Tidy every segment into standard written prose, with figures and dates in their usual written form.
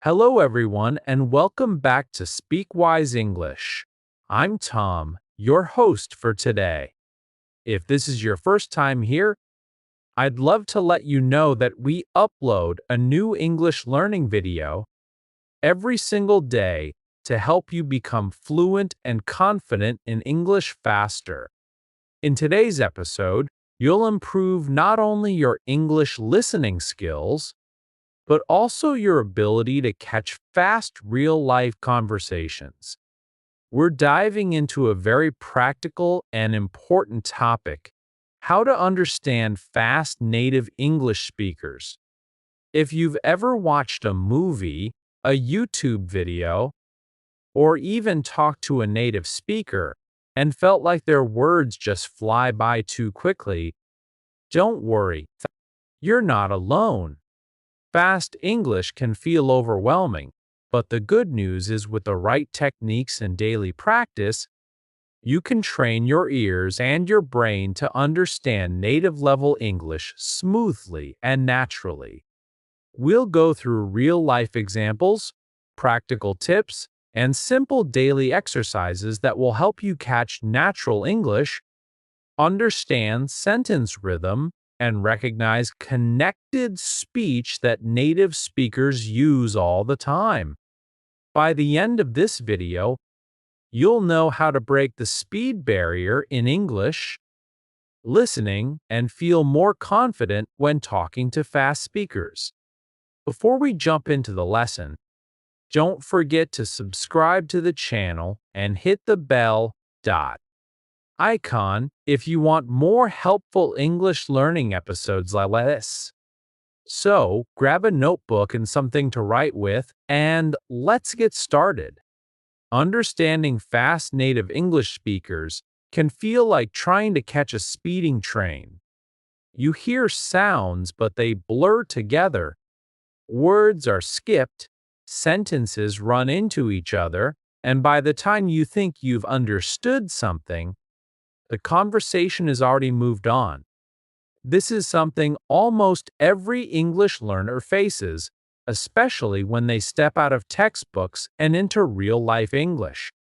Hello, everyone, and welcome back to Speakwise English. I'm Tom, your host for today. If this is your first time here, I'd love to let you know that we upload a new English learning video every single day to help you become fluent and confident in English faster. In today's episode, you'll improve not only your English listening skills, but also your ability to catch fast real-life conversations. We're diving into a very practical and important topic: how to understand fast native English speakers. If you've ever watched a movie, a YouTube video, or even talked to a native speaker and felt like their words just fly by too quickly, don't worry, you're not alone. Fast English can feel overwhelming, but the good news is with the right techniques and daily practice, you can train your ears and your brain to understand native-level English smoothly and naturally. We'll go through real-life examples, practical tips, and simple daily exercises that will help you catch natural English, understand sentence rhythm, and recognize connected speech that native speakers use all the time. By the end of this video, you'll know how to break the speed barrier in English listening and feel more confident when talking to fast speakers. Before we jump into the lesson, don't forget to subscribe to the channel and hit the bell icon if you want more helpful English learning episodes like this. So, grab a notebook and something to write with, and let's get started. Understanding fast native English speakers can feel like trying to catch a speeding train. You hear sounds, but they blur together. Words are skipped, sentences run into each other, and by the time you think you've understood something, the conversation has already moved on. This is something almost every English learner faces, especially when they step out of textbooks and into real-life English.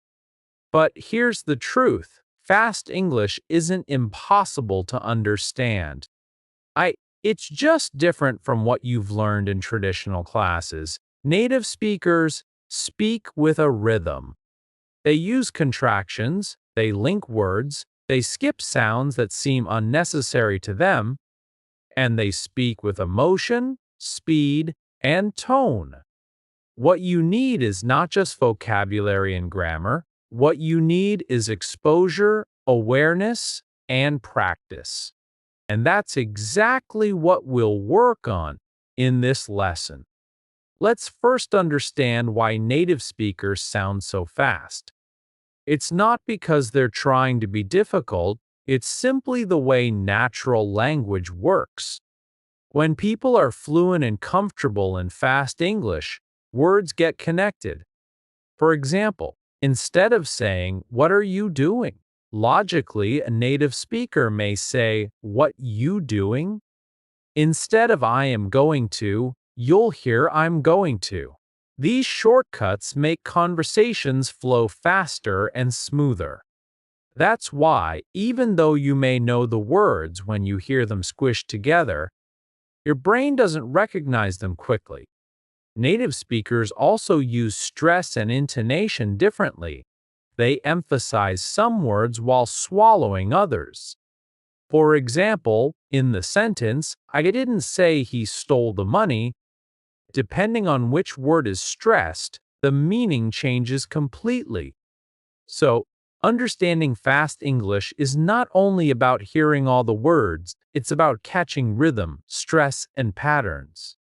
But here's the truth: fast English isn't impossible to understand. It's just different from what you've learned in traditional classes. Native speakers speak with a rhythm. They use contractions, they link words, they skip sounds that seem unnecessary to them, and they speak with emotion, speed, and tone. What you need is not just vocabulary and grammar. What you need is exposure, awareness, and practice. And that's exactly what we'll work on in this lesson. Let's first understand why native speakers sound so fast. It's not because they're trying to be difficult, it's simply the way natural language works. When people are fluent and comfortable in fast English, words get connected. For example, instead of saying, "What are you doing?" logically, a native speaker may say, "What you doing?" Instead of "I am going to," you'll hear "I'm going to." These shortcuts make conversations flow faster and smoother. That's why, even though you may know the words when you hear them squished together, your brain doesn't recognize them quickly. Native speakers also use stress and intonation differently. They emphasize some words while swallowing others. For example, in the sentence, "I didn't say he stole the money," depending on which word is stressed, the meaning changes completely. So, understanding fast English is not only about hearing all the words, it's about catching rhythm, stress, and patterns.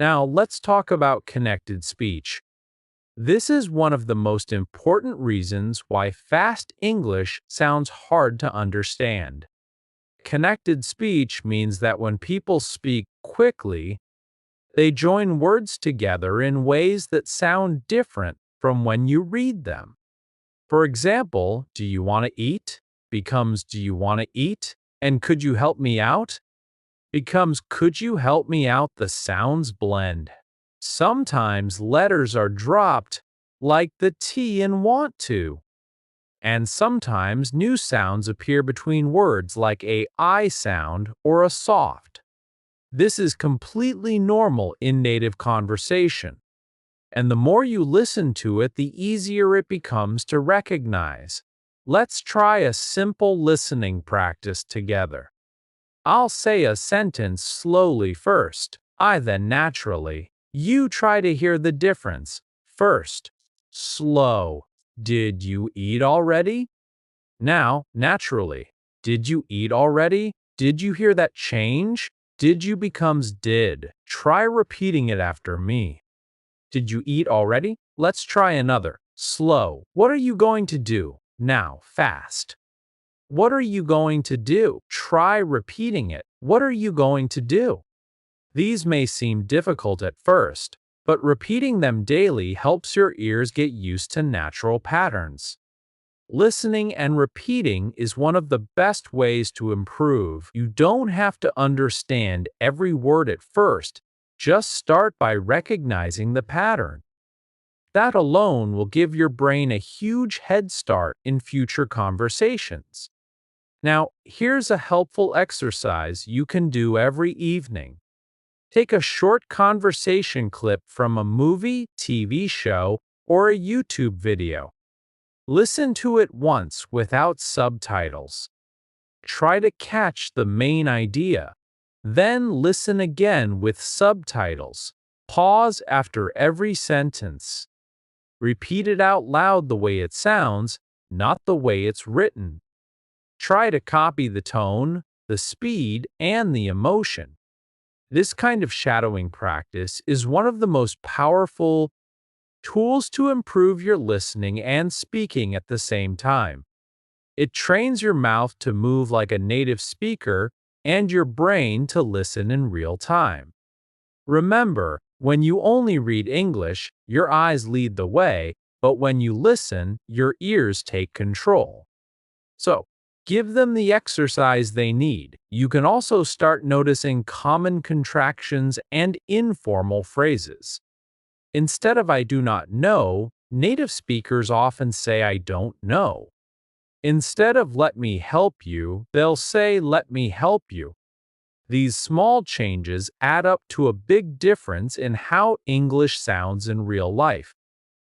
Now, let's talk about connected speech. This is one of the most important reasons why fast English sounds hard to understand. Connected speech means that when people speak quickly, they join words together in ways that sound different from when you read them. For example, "Do you want to eat?" becomes "Do you want to eat?" and "Could you help me out?" becomes "Could you help me out?" The sounds blend. Sometimes letters are dropped, like the T in want to. And sometimes new sounds appear between words like a I sound or a soft. This is completely normal in native conversation. And the more you listen to it, the easier it becomes to recognize. Let's try a simple listening practice together. I'll say a sentence slowly first, I then naturally. You try to hear the difference. First, slow. Did you eat already? Now, naturally. Did you eat already? Did you hear that change? Did you becomes did. Try repeating it after me. Did you eat already? Let's try another. Slow. What are you going to do? Now, fast. What are you going to do? Try repeating it. What are you going to do? These may seem difficult at first, but repeating them daily helps your ears get used to natural patterns. Listening and repeating is one of the best ways to improve. You don't have to understand every word at first. Just start by recognizing the pattern. That alone will give your brain a huge head start in future conversations. Now, here's a helpful exercise you can do every evening. Take a short conversation clip from a movie, TV show, or a YouTube video. Listen to it once without subtitles. Try to catch the main idea. Then listen again with subtitles. Pause after every sentence. Repeat it out loud the way it sounds, not the way it's written. Try to copy the tone, the speed, and the emotion. This kind of shadowing practice is one of the most powerful tools to improve your listening and speaking at the same time. It trains your mouth to move like a native speaker and your brain to listen in real time. Remember, when you only read English, your eyes lead the way, but when you listen, your ears take control. So, give them the exercise they need. You can also start noticing common contractions and informal phrases. Instead of I do not know, native speakers often say I don't know. Instead of let me help you, they'll say let me help you. These small changes add up to a big difference in how English sounds in real life.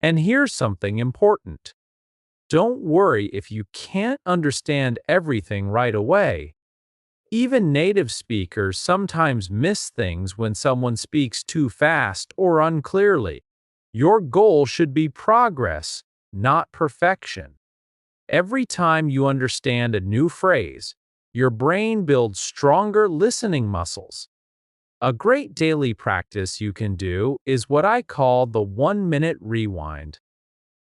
And here's something important. Don't worry if you can't understand everything right away. Even native speakers sometimes miss things when someone speaks too fast or unclearly. Your goal should be progress, not perfection. Every time you understand a new phrase, your brain builds stronger listening muscles. A great daily practice you can do is what I call the 1-minute rewind.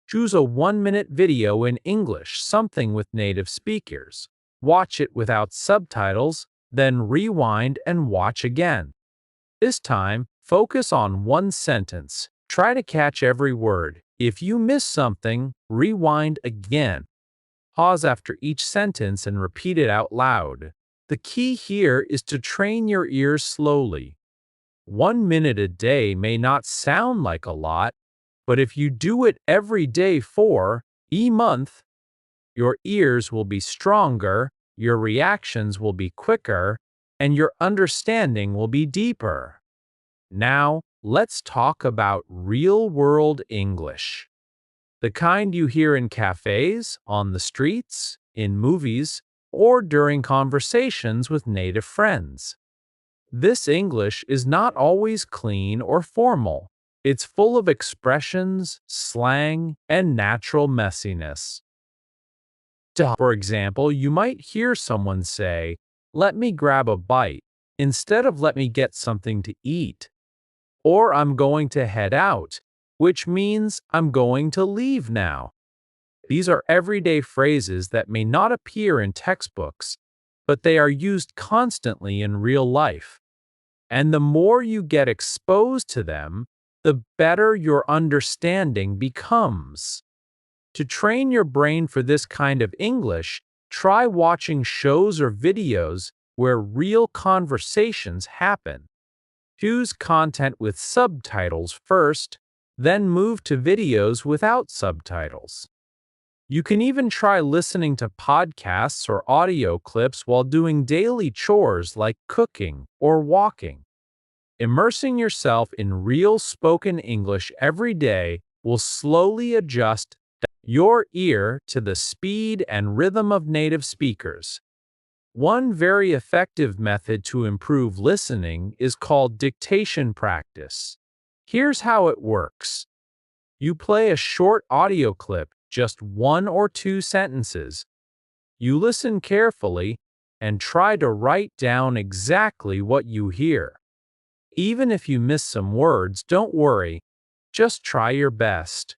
Choose a 1-minute video in English, something with native speakers. Watch it without subtitles, then rewind and watch again. This time, focus on one sentence. Try to catch every word. If you miss something, rewind again. Pause after each sentence and repeat it out loud. The key here is to train your ears slowly. 1 minute a day may not sound like a lot, but if you do it every day for a month, your ears will be stronger, your reactions will be quicker, and your understanding will be deeper. Now, let's talk about real-world English. The kind you hear in cafes, on the streets, in movies, or during conversations with native friends. This English is not always clean or formal. It's full of expressions, slang, and natural messiness. For example, you might hear someone say, "Let me grab a bite," instead of "let me get something to eat." Or "I'm going to head out," which means "I'm going to leave now." These are everyday phrases that may not appear in textbooks, but they are used constantly in real life. And the more you get exposed to them, the better your understanding becomes. To train your brain for this kind of English, try watching shows or videos where real conversations happen. Choose content with subtitles first, then move to videos without subtitles. You can even try listening to podcasts or audio clips while doing daily chores like cooking or walking. Immersing yourself in real spoken English every day will slowly adjust your ear to the speed and rhythm of native speakers. One very effective method to improve listening is called dictation practice. Here's how it works. You play a short audio clip, just 1 or 2 sentences. You listen carefully and try to write down exactly what you hear. Even if you miss some words, don't worry. Just try your best.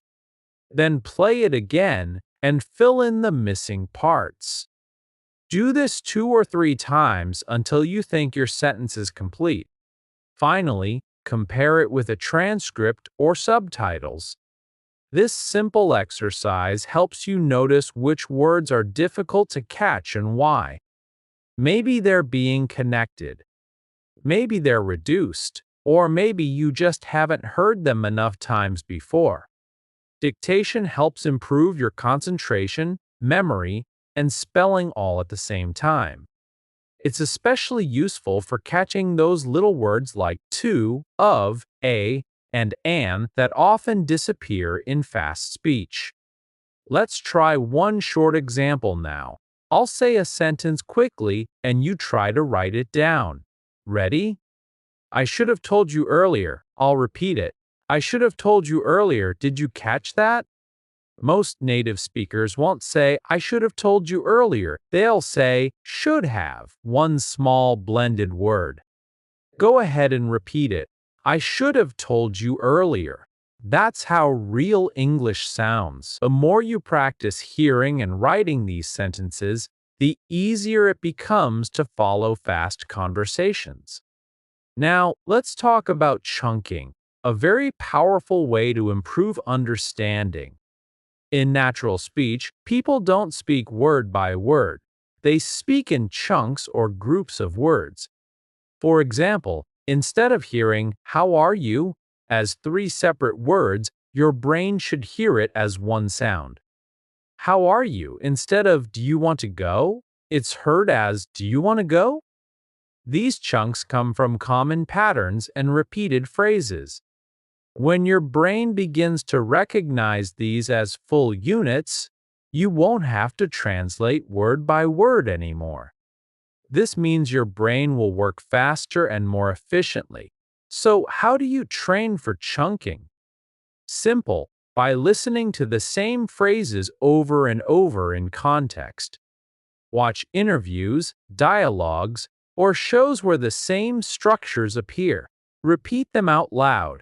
Then play it again and fill in the missing parts. Do this 2 or 3 times until you think your sentence is complete. Finally, compare it with a transcript or subtitles. This simple exercise helps you notice which words are difficult to catch and why. Maybe they're being connected. Maybe they're reduced. Or maybe you just haven't heard them enough times before. Dictation helps improve your concentration, memory, and spelling all at the same time. It's especially useful for catching those little words like to, of, a, and an that often disappear in fast speech. Let's try one short example now. I'll say a sentence quickly and you try to write it down. Ready? I should have told you earlier. I'll repeat it. I should have told you earlier. Did you catch that? Most native speakers won't say, I should have told you earlier. They'll say, should have, one small blended word. Go ahead and repeat it. I should have told you earlier. That's how real English sounds. The more you practice hearing and writing these sentences, the easier it becomes to follow fast conversations. Now, let's talk about chunking, a very powerful way to improve understanding. In natural speech, people don't speak word by word. They speak in chunks or groups of words. For example, instead of hearing, how are you, as 3 separate words, your brain should hear it as one sound. How are you, instead of, do you want to go, it's heard as, do you want to go? These chunks come from common patterns and repeated phrases. When your brain begins to recognize these as full units, you won't have to translate word by word anymore. This means your brain will work faster and more efficiently. So, how do you train for chunking? Simple, by listening to the same phrases over and over in context. Watch interviews, dialogues, or shows where the same structures appear. Repeat them out loud.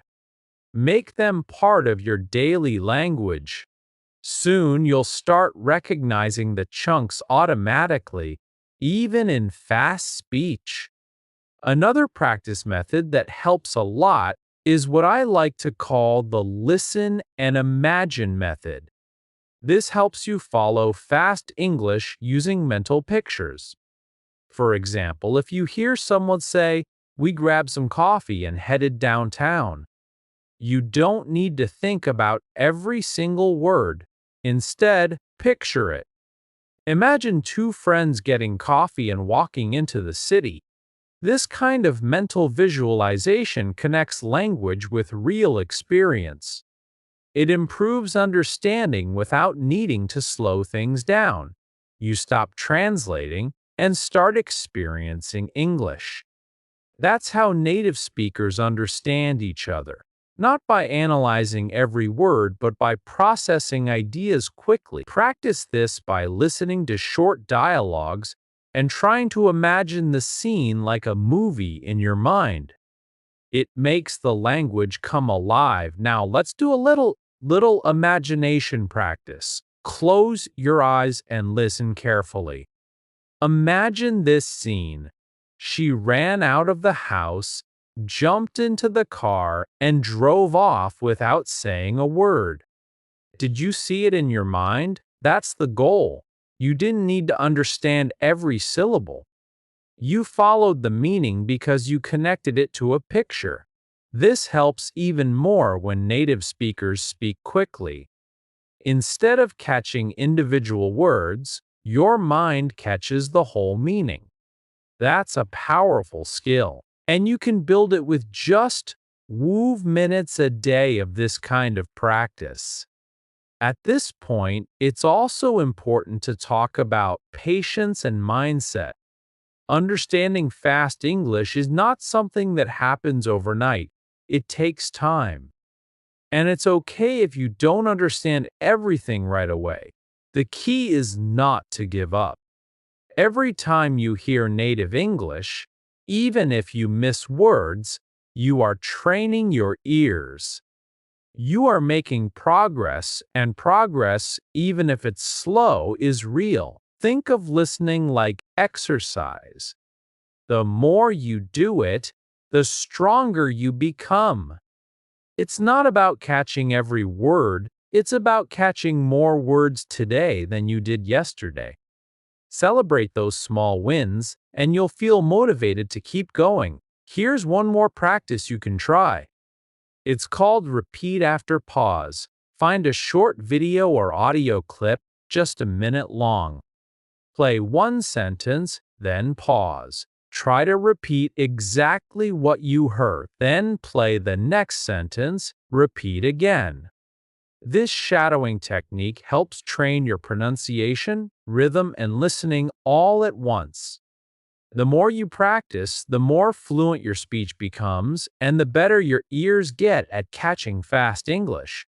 Make them part of your daily language. Soon you'll start recognizing the chunks automatically, even in fast speech. Another practice method that helps a lot is what I like to call the listen and imagine method. This helps you follow fast English using mental pictures. For example, if you hear someone say, we grabbed some coffee and headed downtown, you don't need to think about every single word. Instead, picture it. Imagine 2 friends getting coffee and walking into the city. This kind of mental visualization connects language with real experience. It improves understanding without needing to slow things down. You stop translating and start experiencing English. That's how native speakers understand each other, not by analyzing every word, but by processing ideas quickly. Practice this by listening to short dialogues and trying to imagine the scene like a movie in your mind. It makes the language come alive. Now let's do a little imagination practice. Close your eyes and listen carefully. Imagine this scene. She ran out of the house, jumped into the car, and drove off without saying a word. Did you see it in your mind? That's the goal. You didn't need to understand every syllable. You followed the meaning because you connected it to a picture. This helps even more when native speakers speak quickly. Instead of catching individual words, your mind catches the whole meaning. That's a powerful skill, and you can build it with just minutes a day of this kind of practice. At this point, it's also important to talk about patience and mindset. Understanding fast English is not something that happens overnight. It takes time. And it's okay if you don't understand everything right away. The key is not to give up. Every time you hear native English, even if you miss words, you are training your ears. You are making progress, and progress, even if it's slow, is real. Think of listening like exercise. The more you do it, the stronger you become. It's not about catching every word, it's about catching more words today than you did yesterday. Celebrate those small wins, and you'll feel motivated to keep going. Here's one more practice you can try. It's called repeat after pause. Find a short video or audio clip, just a minute long. Play one sentence, then pause. Try to repeat exactly what you heard, then play the next sentence, repeat again. This shadowing technique helps train your pronunciation, rhythm, and listening all at once. The more you practice, the more fluent your speech becomes, and the better your ears get at catching fast English.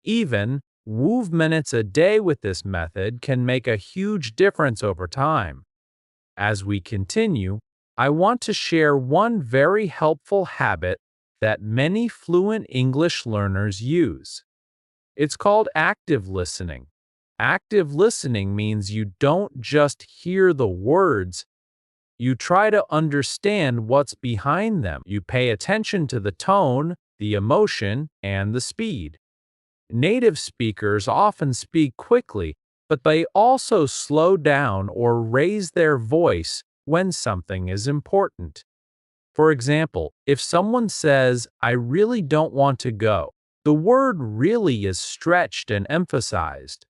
Even minutes a day with this method can make a huge difference over time. As we continue, I want to share one very helpful habit that many fluent English learners use. It's called active listening. Active listening means you don't just hear the words, you try to understand what's behind them. You pay attention to the tone, the emotion, and the speed. Native speakers often speak quickly, but they also slow down or raise their voice when something is important. For example, if someone says, "I really don't want to go," the word really is stretched and emphasized.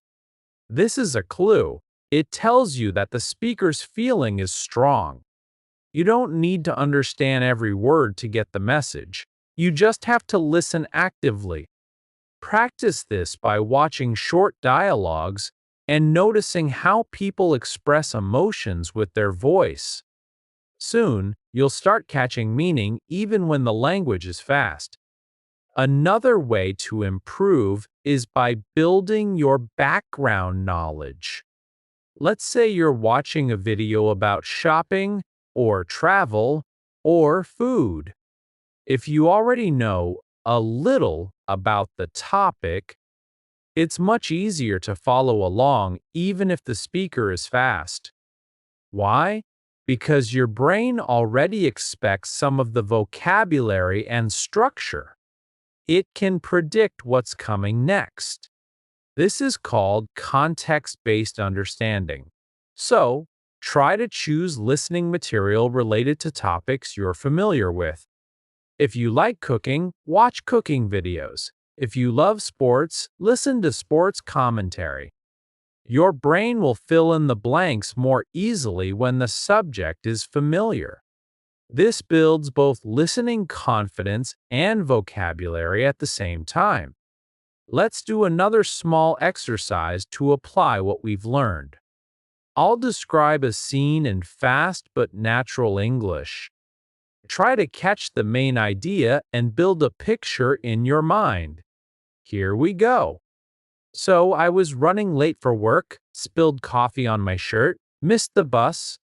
This is a clue. It tells you that the speaker's feeling is strong. You don't need to understand every word to get the message. You just have to listen actively. Practice this by watching short dialogues and noticing how people express emotions with their voice. Soon, you'll start catching meaning even when the language is fast. Another way to improve is by building your background knowledge. Let's say you're watching a video about shopping, or travel, or food. If you already know a little about the topic, it's much easier to follow along even if the speaker is fast. Why? Because your brain already expects some of the vocabulary and structure. It can predict what's coming next. This is called context-based understanding. So, try to choose listening material related to topics you're familiar with. If you like cooking, watch cooking videos. If you love sports, listen to sports commentary. Your brain will fill in the blanks more easily when the subject is familiar. This builds both listening confidence and vocabulary at the same time. Let's do another small exercise to apply what we've learned. I'll describe a scene in fast but natural English. Try to catch the main idea and build a picture in your mind. Here we go. So I was running late for work, spilled coffee on my shirt, missed the bus,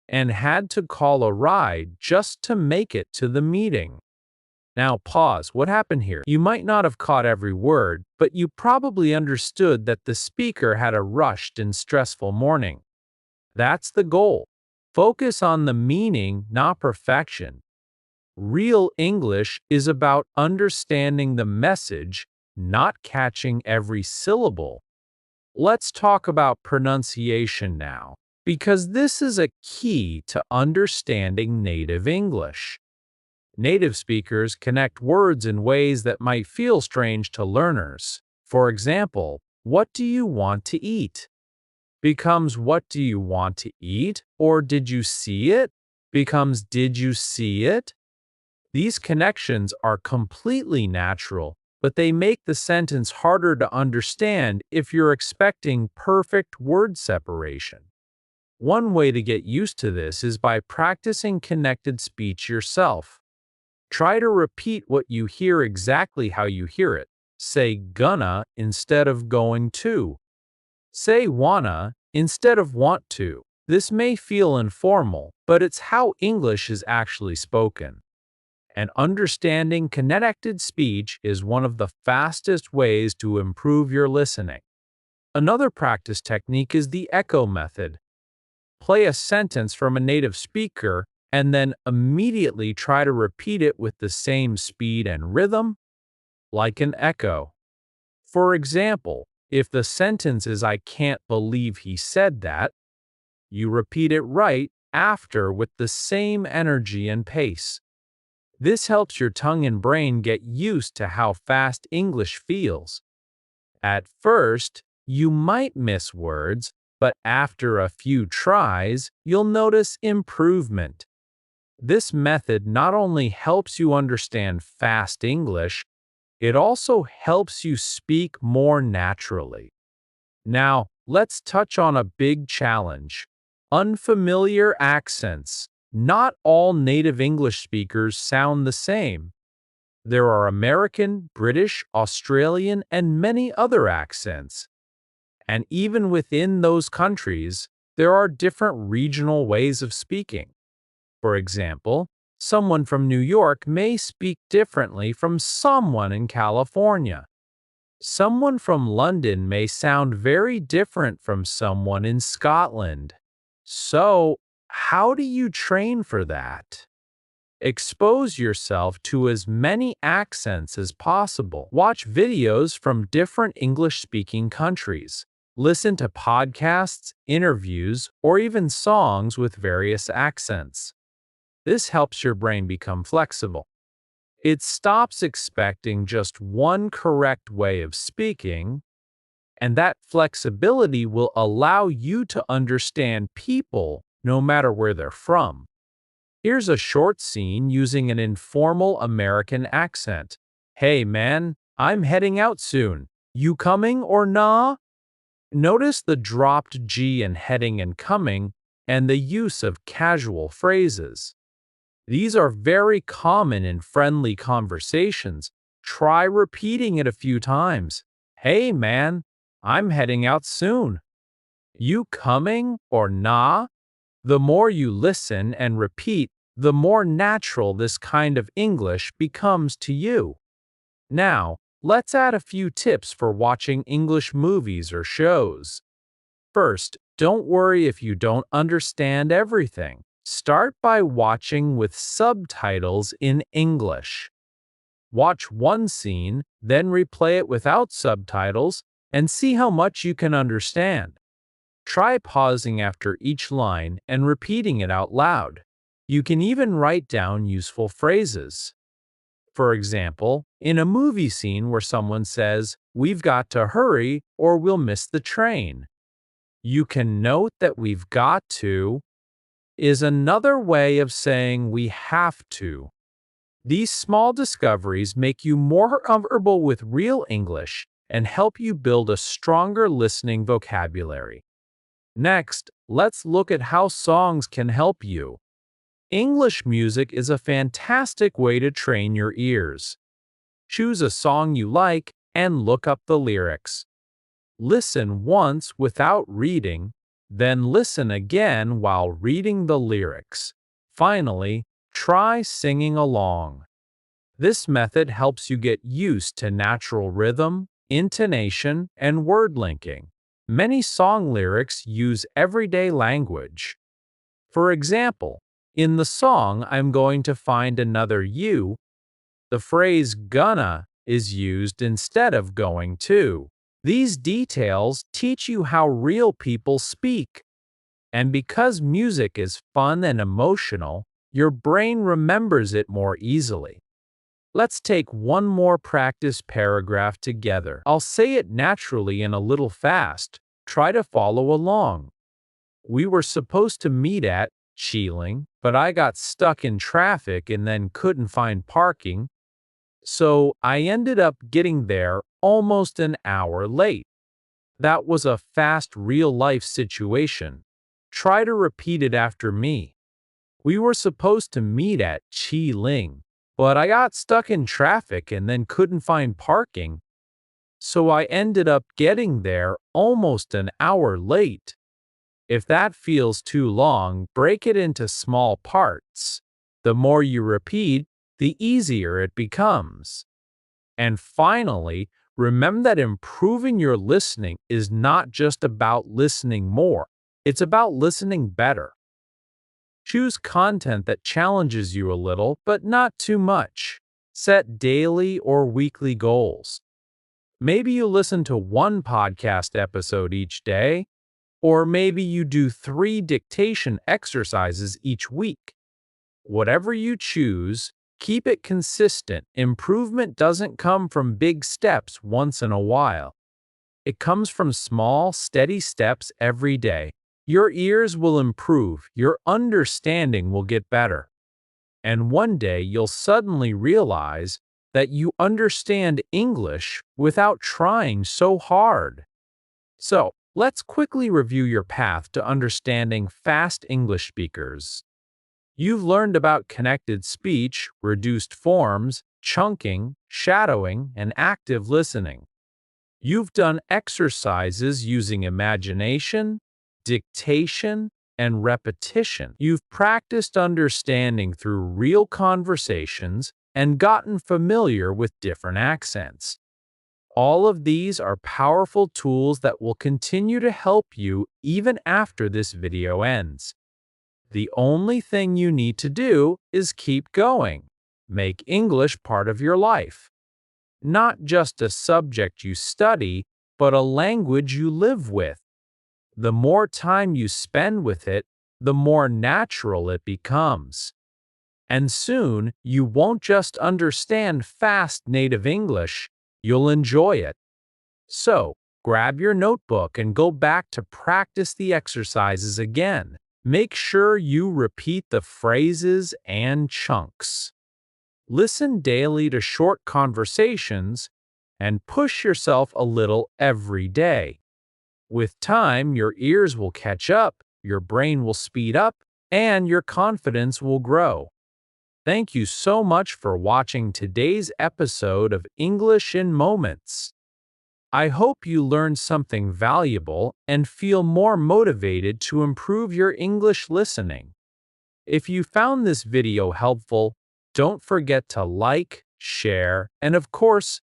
and had to call a ride just to make it to the meeting. Now pause. What happened here? You might not have caught every word, but you probably understood that the speaker had a rushed and stressful morning. That's the goal. Focus on the meaning, not perfection. Real English is about understanding the message, not catching every syllable. Let's talk about pronunciation now. because this is a key to understanding native English. Native speakers connect words in ways that might feel strange to learners. For example, what do you want to eat? Becomes what do you want to eat? Or did you see it? Becomes did you see it? These connections are completely natural, but they make the sentence harder to understand if you're expecting perfect word separation. One way to get used to this is by practicing connected speech yourself. Try to repeat what you hear exactly how you hear it. Say gonna instead of going to. Say wanna instead of want to. This may feel informal, but it's how English is actually spoken. And understanding connected speech is one of the fastest ways to improve your listening. Another practice technique is the echo method. Play a sentence from a native speaker and then immediately try to repeat it with the same speed and rhythm, like an echo. For example, if the sentence is I can't believe he said that, you repeat it right after with the same energy and pace. This helps your tongue and brain get used to how fast English feels. At first, you might miss words, but after a few tries, you'll notice improvement. This method not only helps you understand fast English, it also helps you speak more naturally. Now, let's touch on a big challenge: unfamiliar accents. Not all native English speakers sound the same. There are American, British, Australian, and many other accents. And even within those countries, there are different regional ways of speaking. For example, someone from New York may speak differently from someone in California. Someone from London may sound very different from someone in Scotland. So, how do you train for that? Expose yourself to as many accents as possible. Watch videos from different English-speaking countries. Listen to podcasts, interviews, or even songs with various accents. This helps your brain become flexible. It stops expecting just one correct way of speaking, and that flexibility will allow you to understand people no matter where they're from. Here's a short scene using an informal American accent. Hey man, I'm heading out soon. You coming or nah? Notice the dropped G in heading and coming and the use of casual phrases. These are very common in friendly conversations. Try repeating it a few times. Hey man, I'm heading out soon. You coming or nah? The more you listen and repeat, the more natural this kind of English becomes to you. Now, let's add a few tips for watching English movies or shows. First, don't worry if you don't understand everything. Start by watching with subtitles in English. Watch one scene, then replay it without subtitles, and see how much you can understand. Try pausing after each line and repeating it out loud. You can even write down useful phrases. For example, in a movie scene where someone says, "We've got to hurry or we'll miss the train," you can note that "we've got to" is another way of saying we have to. These small discoveries make you more comfortable with real English and help you build a stronger listening vocabulary. Next, let's look at how songs can help you. English music is a fantastic way to train your ears. Choose a song you like and look up the lyrics. Listen once without reading, then listen again while reading the lyrics. Finally, try singing along. This method helps you get used to natural rhythm, intonation, and word linking. Many song lyrics use everyday language. For example, in the song "I'm Going to Find Another You," the phrase gonna is used instead of going to. These details teach you how real people speak. And because music is fun and emotional, your brain remembers it more easily. Let's take one more practice paragraph together. I'll say it naturally and a little fast. Try to follow along. We were supposed to meet at Cheeling, but I got stuck in traffic and then couldn't find parking, so I ended up getting there almost an hour late. That was a fast real-life situation. Try to repeat it after me. We were supposed to meet at Cheeling, but I got stuck in traffic and then couldn't find parking, so I ended up getting there almost an hour late. If that feels too long, break it into small parts. The more you repeat, the easier it becomes. And finally, remember that improving your listening is not just about listening more, it's about listening better. Choose content that challenges you a little, but not too much. Set daily or weekly goals. Maybe you listen to one podcast episode each day, or maybe you do 3 dictation exercises each week. Whatever you choose, keep it consistent. Improvement doesn't come from big steps once in a while. It comes from small, steady steps every day. Your ears will improve, your understanding will get better. And one day you'll suddenly realize that you understand English without trying so hard. So, let's quickly review your path to understanding fast English speakers. You've learned about connected speech, reduced forms, chunking, shadowing, and active listening. You've done exercises using imagination, dictation, and repetition. You've practiced understanding through real conversations and gotten familiar with different accents. All of these are powerful tools that will continue to help you even after this video ends. The only thing you need to do is keep going. Make English part of your life. Not just a subject you study, but a language you live with. The more time you spend with it, the more natural it becomes. And soon, you won't just understand fast native English, you'll enjoy it. So, grab your notebook and go back to practice the exercises again. Make sure you repeat the phrases and chunks. Listen daily to short conversations and push yourself a little every day. With time, your ears will catch up, your brain will speed up, and your confidence will grow. Thank you so much for watching today's episode of English in Moments. I hope you learned something valuable and feel more motivated to improve your English listening. If you found this video helpful, don't forget to like, share, and of course,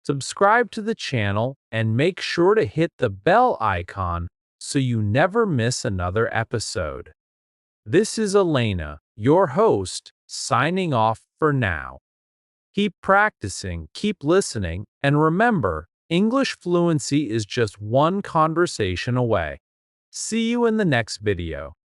subscribe to the channel and make sure to hit the bell icon so you never miss another episode. This is Elena, your host, signing off for now. Keep practicing, keep listening, and remember, English fluency is just one conversation away. See you in the next video.